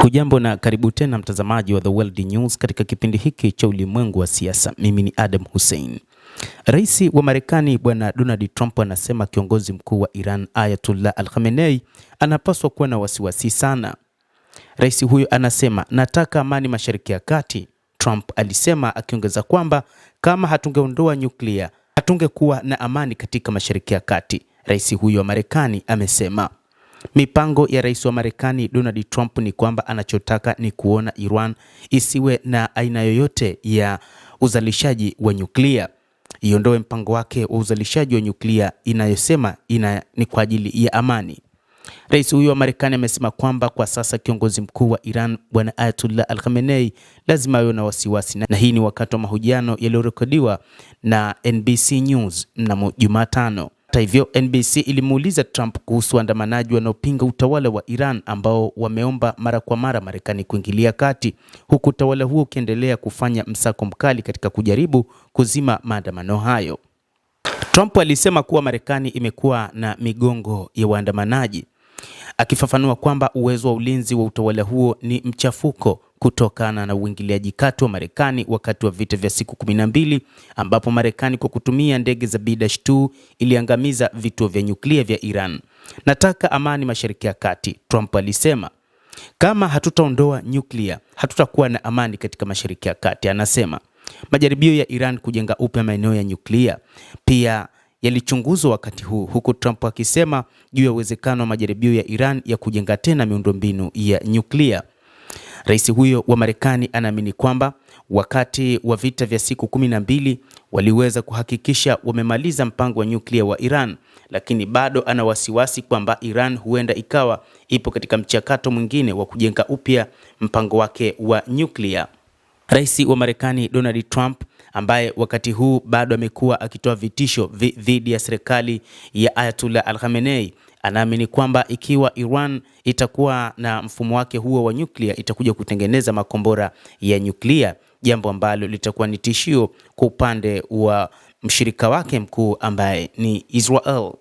Hujambo na karibu tena mtazamaji wa The World News katika kipindi hiki cha ulimwengu wa siasa. Mimi ni Adam Hussein. Rais wa Marekani Bwana Donald Trump anasema kiongozi mkuu wa Iran Ayatollah Khamenei anapaswa kuwa na wasiwasi sana. Rais huyo anasema nataka amani Mashariki ya Kati. Trump alisema akiongeza kwamba kama hatungeondoa nyuklia hatungekuwa na amani katika Mashariki ya Kati. Rais huyo wa Marekani amesema mipango ya rais wa Marekani Donald Trump ni kwamba anachotaka ni kuona Iran isiwe na aina yoyote ya uzalishaji wa nyuklia, iondoe mpango wake wa uzalishaji wa nyuklia inayosema ni kwa ajili ya amani. Rais huyo wa Marekani amesema kwamba kwa sasa kiongozi mkuu wa Iran Bwana Ayatollah Khamenei lazima awe na wasiwasi, na hii ni wakati wa mahojiano yaliyorekodiwa na NBC News mnamo Jumatano. Hata hivyo, NBC ilimuuliza Trump kuhusu waandamanaji wanaopinga utawala wa Iran ambao wameomba mara kwa mara Marekani kuingilia kati, huku utawala huo ukiendelea kufanya msako mkali katika kujaribu kuzima maandamano hayo. Trump alisema kuwa Marekani imekuwa na migongo ya waandamanaji, akifafanua kwamba uwezo wa ulinzi wa utawala huo ni mchafuko kutokana na uingiliaji kati wa Marekani wakati wa vita vya siku 12 ambapo Marekani kwa kutumia ndege za B-2 iliangamiza vituo vya nyuklia vya Iran. Nataka amani Mashariki ya Kati, Trump alisema. Kama hatutaondoa nyuklia, hatutakuwa na amani katika Mashariki ya Kati, anasema. Majaribio ya Iran kujenga upya maeneo ya nyuklia pia yalichunguzwa wakati huu, huku Trump akisema juu ya uwezekano wa majaribio ya Iran ya kujenga tena miundombinu ya nyuklia. Rais huyo wa Marekani anaamini kwamba wakati wa vita vya siku 12 waliweza kuhakikisha wamemaliza mpango wa nyuklia wa Iran, lakini bado ana wasiwasi kwamba Iran huenda ikawa ipo katika mchakato mwingine wa kujenga upya mpango wake wa nyuklia. Rais wa Marekani Donald Trump, ambaye wakati huu bado amekuwa akitoa vitisho dhidi ya serikali ya Ayatollah Khamenei, anaamini kwamba ikiwa Iran itakuwa na mfumo wake huo wa nyuklia itakuja kutengeneza makombora ya nyuklia, jambo ambalo litakuwa ni tishio kwa upande wa mshirika wake mkuu ambaye ni Israel.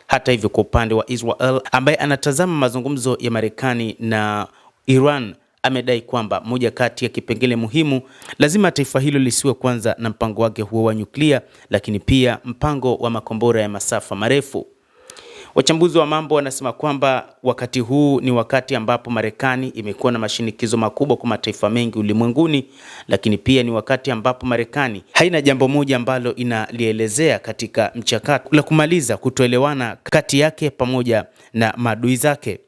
Hata hivyo, kwa upande wa Israel ambaye anatazama mazungumzo ya Marekani na Iran, amedai kwamba moja kati ya kipengele muhimu lazima taifa hilo lisiwe kwanza na mpango wake huo wa nyuklia, lakini pia mpango wa makombora ya masafa marefu. Wachambuzi wa mambo wanasema kwamba wakati huu ni wakati ambapo Marekani imekuwa na mashinikizo makubwa kwa mataifa mengi ulimwenguni, lakini pia ni wakati ambapo Marekani haina jambo moja ambalo inalielezea katika mchakato la kumaliza kutoelewana kati yake pamoja na maadui zake.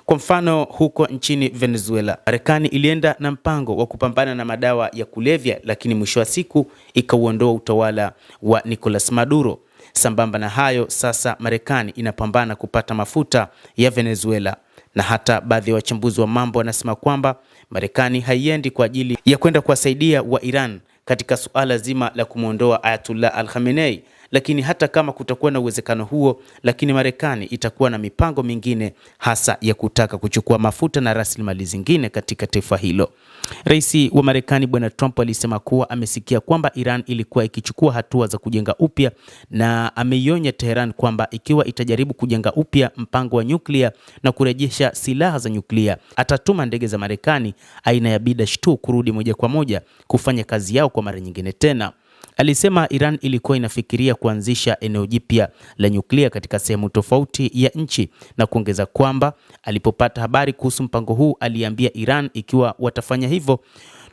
Kwa mfano, huko nchini Venezuela, Marekani ilienda na mpango wa kupambana na madawa ya kulevya, lakini mwisho wa siku ikauondoa utawala wa Nicolas Maduro. Sambamba na hayo, sasa Marekani inapambana kupata mafuta ya Venezuela, na hata baadhi ya wachambuzi wa mambo wanasema kwamba Marekani haiendi kwa ajili ya kwenda kuwasaidia wa Iran katika suala zima la kumuondoa Ayatollah Khamenei, lakini hata kama kutakuwa na uwezekano huo, lakini Marekani itakuwa na mipango mingine hasa ya kutaka kuchukua mafuta na rasilimali zingine katika taifa hilo. Rais wa Marekani Bwana Trump alisema kuwa amesikia kwamba Iran ilikuwa ikichukua hatua za kujenga upya, na ameionya Tehran kwamba ikiwa itajaribu kujenga upya mpango wa nyuklia na kurejesha silaha za nyuklia, atatuma ndege za Marekani aina ya B-2 kurudi moja kwa moja kufanya kazi yao kwa mara nyingine tena. Alisema Iran ilikuwa inafikiria kuanzisha eneo jipya la nyuklia katika sehemu tofauti ya nchi, na kuongeza kwamba alipopata habari kuhusu mpango huu aliambia Iran ikiwa watafanya hivyo,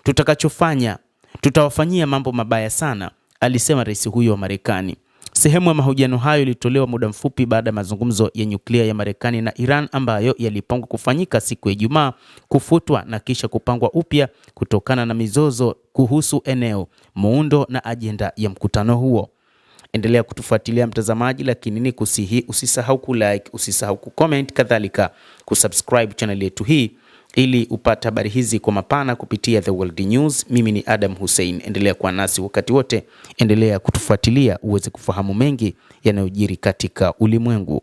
tutakachofanya tutawafanyia mambo mabaya sana, alisema rais huyo wa Marekani. Sehemu ya mahojiano hayo ilitolewa muda mfupi baada ya mazungumzo ya nyuklia ya Marekani na Iran ambayo yalipangwa kufanyika siku ya Ijumaa kufutwa na kisha kupangwa upya kutokana na mizozo kuhusu eneo, muundo na ajenda ya mkutano huo. Endelea kutufuatilia mtazamaji, lakini ni kusihi usisahau kulike, usisahau kucomment, kadhalika kusubscribe channel yetu hii ili upate habari hizi kwa mapana kupitia The World News. Mimi ni Adam Hussein. Endelea kuwa nasi wakati wote, endelea kutufuatilia uweze kufahamu mengi yanayojiri katika ulimwengu.